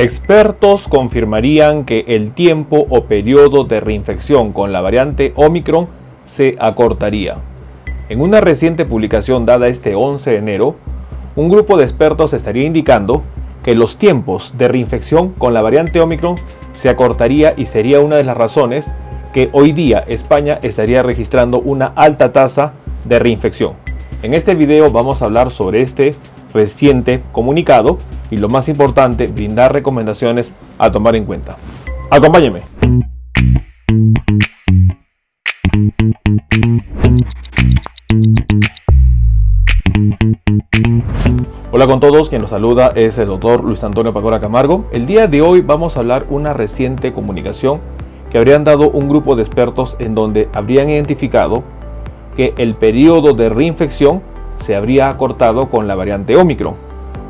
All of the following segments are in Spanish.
Expertos confirmarían que el tiempo o periodo de reinfección con la variante Omicron se acortaría. En una reciente publicación dada este 11 de enero, un grupo de expertos estaría indicando que los tiempos de reinfección con la variante Omicron se acortaría y sería una de las razones que hoy día España estaría registrando una alta tasa de reinfección. En este video vamos a hablar sobre este reciente comunicado y, lo más importante, brindar recomendaciones a tomar en cuenta. Acompáñenme. Hola con todos, quien nos saluda es el doctor Luis Antonio Pacora Camargo. El día de hoy vamos a hablar una reciente comunicación que habrían dado un grupo de expertos en donde habrían identificado que el periodo de reinfección se habría acortado con la variante Omicron.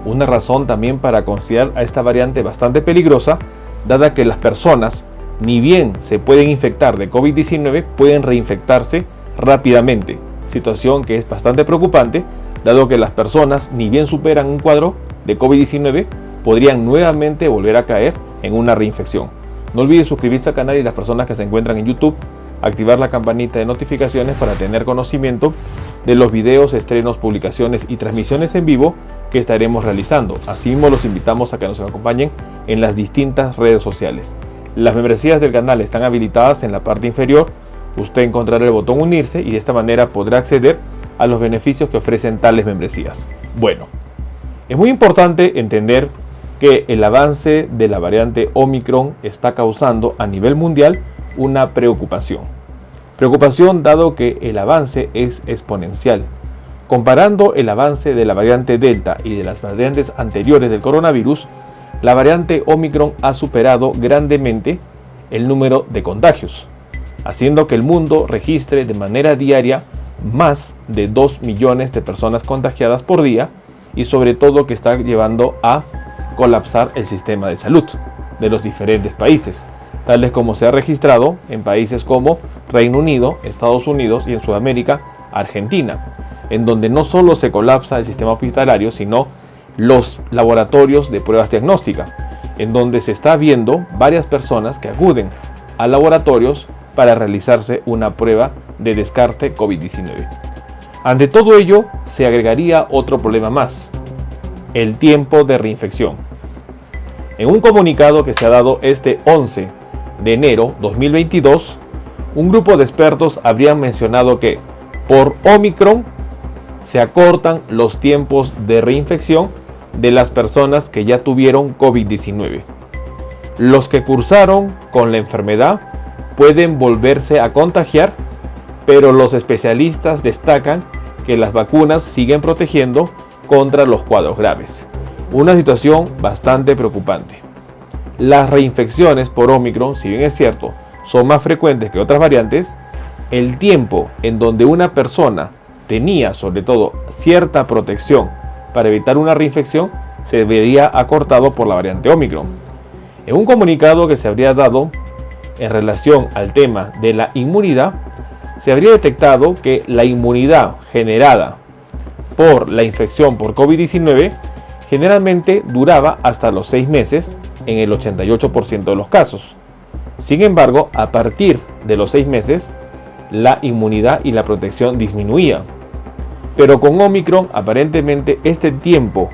Una razón también para considerar a esta variante bastante peligrosa, dada que las personas, ni bien se pueden infectar de COVID-19, pueden reinfectarse rápidamente, situación que es bastante preocupante, dado que las personas, ni bien superan un cuadro de COVID-19, podrían nuevamente volver a caer en una reinfección. No olviden suscribirse al canal y las personas que se encuentran en YouTube, activar la campanita de notificaciones para tener conocimiento de los videos, estrenos, publicaciones y transmisiones en vivo que estaremos realizando. Asimismo, los invitamos a que nos acompañen en las distintas redes sociales. Las membresías del canal están habilitadas en la parte inferior. Usted encontrará el botón unirse y de esta manera podrá acceder a los beneficios que ofrecen tales membresías. Bueno, es muy importante entender que el avance de la variante Omicron está causando a nivel mundial una preocupación. Preocupación dado que el avance es exponencial. Comparando el avance de la variante Delta y de las variantes anteriores del coronavirus, la variante Omicron ha superado grandemente el número de contagios, haciendo que el mundo registre de manera diaria más de 2 millones de personas contagiadas por día y sobre todo que está llevando a colapsar el sistema de salud de los diferentes países, tales como se ha registrado en países como Reino Unido, Estados Unidos y en Sudamérica, Argentina, en donde no solo se colapsa el sistema hospitalario, sino los laboratorios de pruebas diagnósticas, en donde se está viendo varias personas que acuden a laboratorios para realizarse una prueba de descarte COVID-19. Ante todo ello, se agregaría otro problema más: el tiempo de reinfección. En un comunicado que se ha dado este 11 de enero 2022, un grupo de expertos habrían mencionado que por Omicron se acortan los tiempos de reinfección de las personas que ya tuvieron COVID-19. Los que cursaron con la enfermedad pueden volverse a contagiar, pero los especialistas destacan que las vacunas siguen protegiendo contra los cuadros graves. Una situación bastante preocupante. Las reinfecciones por Omicron, si bien es cierto, son más frecuentes que otras variantes, el tiempo en donde una persona tenía sobre todo cierta protección para evitar una reinfección se vería acortado por la variante Omicron. En un comunicado que se habría dado en relación al tema de la inmunidad, se habría detectado que la inmunidad generada por la infección por COVID-19 generalmente duraba hasta los 6 meses en el 88% de los casos. Sin embargo, a partir de los 6 meses, la inmunidad y la protección disminuía. Pero con Omicron, aparentemente, este tiempo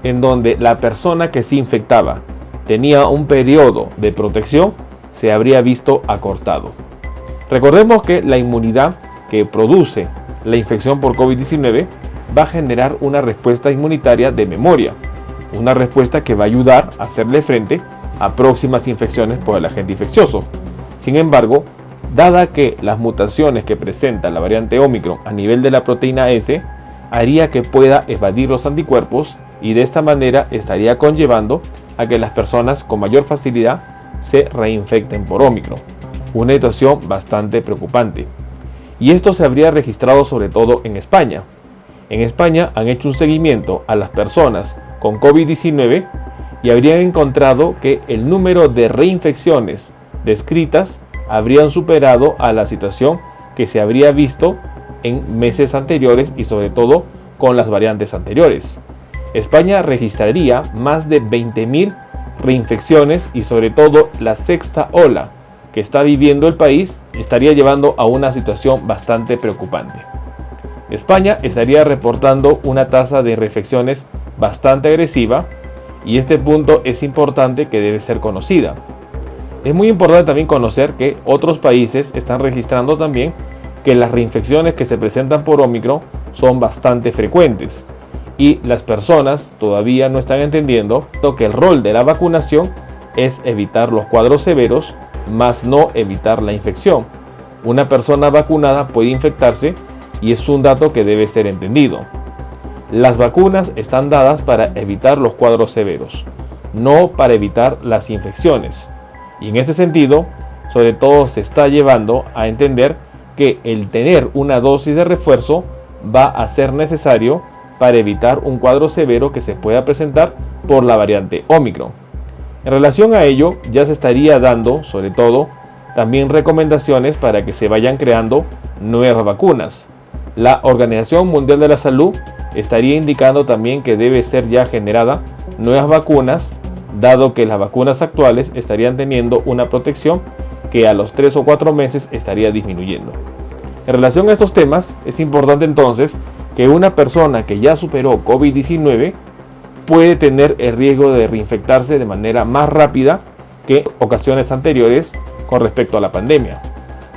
en donde la persona que se infectaba tenía un periodo de protección se habría visto acortado. Recordemos que la inmunidad que produce la infección por COVID-19 va a generar una respuesta inmunitaria de memoria, una respuesta que va a ayudar a hacerle frente a próximas infecciones por el agente infeccioso. Sin embargo, dada que las mutaciones que presenta la variante Omicron a nivel de la proteína S haría que pueda evadir los anticuerpos y de esta manera estaría conllevando a que las personas con mayor facilidad se reinfecten por Omicron. Una situación bastante preocupante. Y esto se habría registrado sobre todo en España. En España han hecho un seguimiento a las personas con COVID-19 y habrían encontrado que el número de reinfecciones descritas habrían superado a la situación que se habría visto en meses anteriores y sobre todo con las variantes anteriores. España registraría más de 20.000 reinfecciones y sobre todo la sexta ola que está viviendo el país estaría llevando a una situación bastante preocupante. España estaría reportando una tasa de reinfecciones bastante agresiva y este punto es importante que debe ser conocida. Es muy importante también conocer que otros países están registrando también que las reinfecciones que se presentan por Ómicron son bastante frecuentes y las personas todavía no están entendiendo que el rol de la vacunación es evitar los cuadros severos, más no evitar la infección. Una persona vacunada puede infectarse y es un dato que debe ser entendido. Las vacunas están dadas para evitar los cuadros severos, no para evitar las infecciones. Y en este sentido, sobre todo se está llevando a entender que el tener una dosis de refuerzo va a ser necesario para evitar un cuadro severo que se pueda presentar por la variante Ómicron. En relación a ello, ya se estaría dando, sobre todo, también recomendaciones para que se vayan creando nuevas vacunas. La Organización Mundial de la Salud estaría indicando también que debe ser ya generada nuevas vacunas, dado que las vacunas actuales estarían teniendo una protección que a los 3 o 4 meses estaría disminuyendo. En relación a estos temas, es importante entonces que una persona que ya superó COVID-19 puede tener el riesgo de reinfectarse de manera más rápida que ocasiones anteriores con respecto a la pandemia,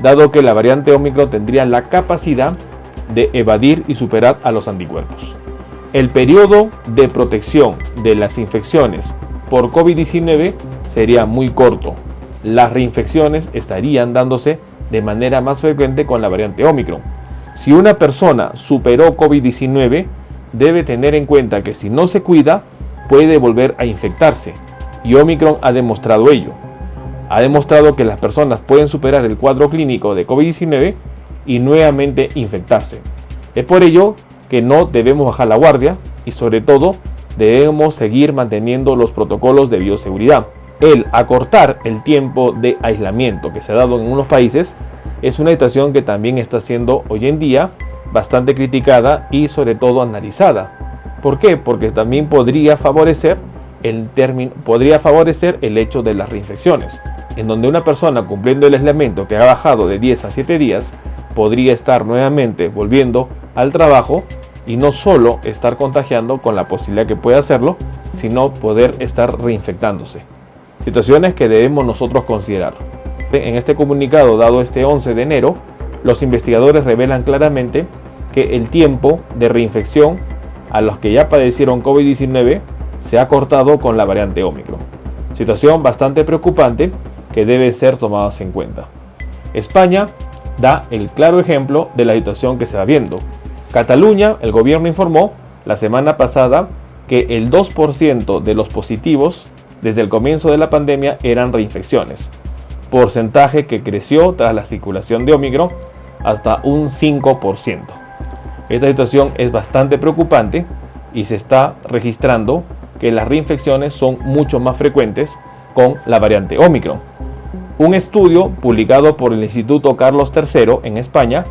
dado que la variante Ómicron tendría la capacidad de evadir y superar a los anticuerpos. El periodo de protección de las infecciones por COVID-19 sería muy corto. Las reinfecciones estarían dándose de manera más frecuente con la variante Ómicron. Si una persona superó COVID-19, debe tener en cuenta que si no se cuida, puede volver a infectarse. Y Ómicron ha demostrado ello. Ha demostrado que las personas pueden superar el cuadro clínico de COVID-19 y nuevamente infectarse. Es por ello que no debemos bajar la guardia y sobre todo debemos seguir manteniendo los protocolos de bioseguridad. El acortar el tiempo de aislamiento que se ha dado en unos países es una situación que también está siendo hoy en día bastante criticada y sobre todo analizada. ¿Por qué? Porque también podría favorecer el hecho de las reinfecciones, en donde una persona cumpliendo el aislamiento que ha bajado de 10 a 7 días podría estar nuevamente volviendo al trabajo y no solo estar contagiando con la posibilidad que puede hacerlo, sino poder estar reinfectándose. Situaciones que debemos nosotros considerar. En este comunicado dado este 11 de enero, los investigadores revelan claramente que el tiempo de reinfección a los que ya padecieron COVID-19 se ha cortado con la variante Ómicron. Situación bastante preocupante que debe ser tomada en cuenta. España da el claro ejemplo de la situación que se va viendo. Cataluña, el gobierno informó la semana pasada que el 2% de los positivos desde el comienzo de la pandemia eran reinfecciones, porcentaje que creció tras la circulación de Ómicron hasta un 5%. Esta situación es bastante preocupante y se está registrando que las reinfecciones son mucho más frecuentes con la variante Ómicron. Un estudio publicado por el Instituto Carlos III en España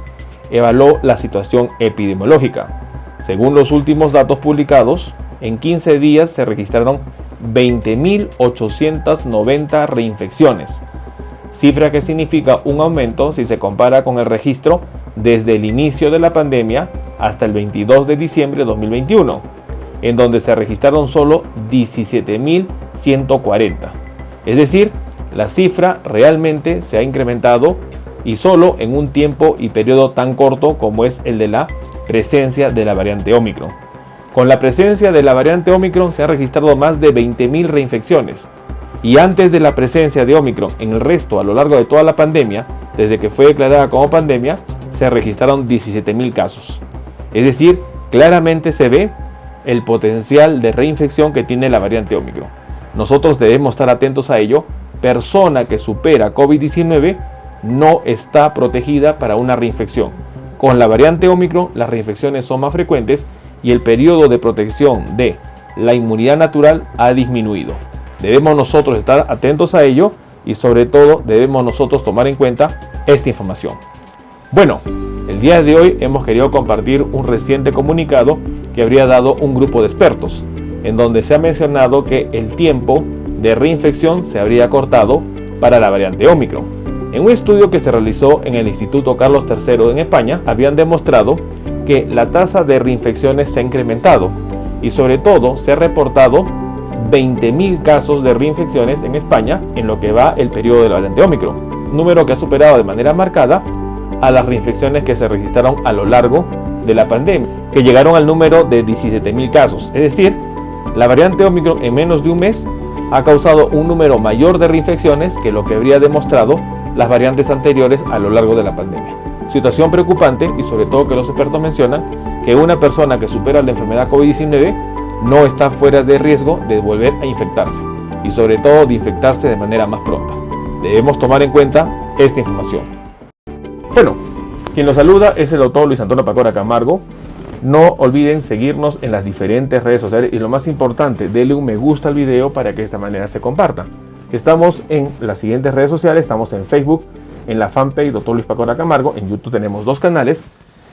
evaluó la situación epidemiológica. Según los últimos datos publicados, en 15 días se registraron 20.890 reinfecciones, cifra que significa un aumento si se compara con el registro desde el inicio de la pandemia hasta el 22 de diciembre de 2021, en donde se registraron solo 17.140. Es decir, la cifra realmente se ha incrementado y solo en un tiempo y periodo tan corto como es el de la presencia de la variante Ómicron. Con la presencia de la variante Ómicron se han registrado más de 20.000 reinfecciones y antes de la presencia de Ómicron en el resto a lo largo de toda la pandemia, desde que fue declarada como pandemia, se registraron 17.000 casos. Es decir, claramente se ve el potencial de reinfección que tiene la variante Ómicron. Nosotros debemos estar atentos a ello. Persona que supera COVID-19 no está protegida para una reinfección. Con la variante Ómicron las reinfecciones son más frecuentes y el periodo de protección de la inmunidad natural ha disminuido. Debemos nosotros estar atentos a ello y sobre todo debemos nosotros tomar en cuenta esta información. Bueno, el día de hoy hemos querido compartir un reciente comunicado que habría dado un grupo de expertos, en donde se ha mencionado que el tiempo de reinfección se habría acortado para la variante Ómicron. En un estudio que se realizó en el Instituto Carlos III en España, habían demostrado que la tasa de reinfecciones se ha incrementado y sobre todo se ha reportado 20.000 casos de reinfecciones en España en lo que va el periodo de la variante Ómicron, número que ha superado de manera marcada a las reinfecciones que se registraron a lo largo de la pandemia, que llegaron al número de 17.000 casos. Es decir, la variante Ómicron en menos de un mes ha causado un número mayor de reinfecciones que lo que habría demostrado las variantes anteriores a lo largo de la pandemia. Situación preocupante y sobre todo que los expertos mencionan que una persona que supera la enfermedad COVID-19 no está fuera de riesgo de volver a infectarse y sobre todo de infectarse de manera más pronta. Debemos tomar en cuenta esta información. Bueno, quien los saluda es el doctor Luis Antonio Pacora Camargo. No olviden seguirnos en las diferentes redes sociales y lo más importante, denle un me gusta al video para que de esta manera se comparta. Estamos en las siguientes redes sociales, estamos en Facebook, en la fanpage Dr. Luis Pacora Camargo, en YouTube tenemos 2 canales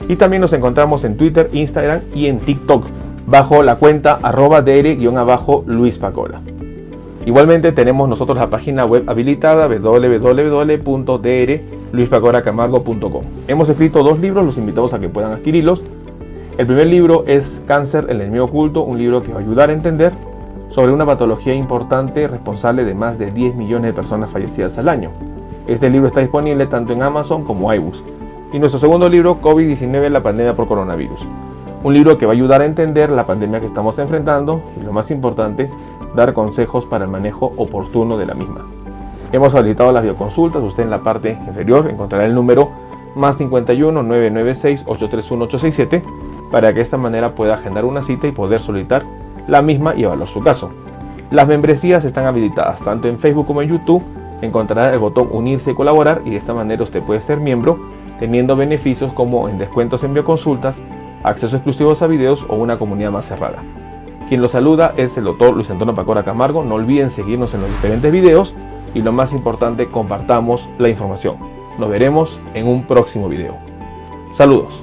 y también nos encontramos en Twitter, Instagram y en TikTok bajo la cuenta @dr_Luis Pacora. Igualmente tenemos nosotros la página web habilitada www.drluispacoracamargo.com. Hemos escrito 2 libros, los invitamos a que puedan adquirirlos. El primer libro es Cáncer, el enemigo oculto, un libro que va a ayudar a entender sobre una patología importante responsable de más de 10 millones de personas fallecidas al año. Este libro está disponible tanto en Amazon como iBooks. Y nuestro segundo libro, COVID-19, la pandemia por coronavirus. Un libro que va a ayudar a entender la pandemia que estamos enfrentando y lo más importante, dar consejos para el manejo oportuno de la misma. Hemos habilitado las videoconsultas, usted en la parte inferior encontrará el número +51 996 831 867 para que de esta manera pueda agendar una cita y poder solicitar la misma y evaluar su caso. Las membresías están habilitadas tanto en Facebook como en YouTube. Encontrará el botón unirse y colaborar y de esta manera usted puede ser miembro teniendo beneficios como en descuentos en bioconsultas, acceso exclusivos a videos o una comunidad más cerrada. Quien los saluda es el doctor Luis Antonio Pacora Camargo. No olviden seguirnos en los diferentes videos y lo más importante, compartamos la información. Nos veremos en un próximo video. Saludos.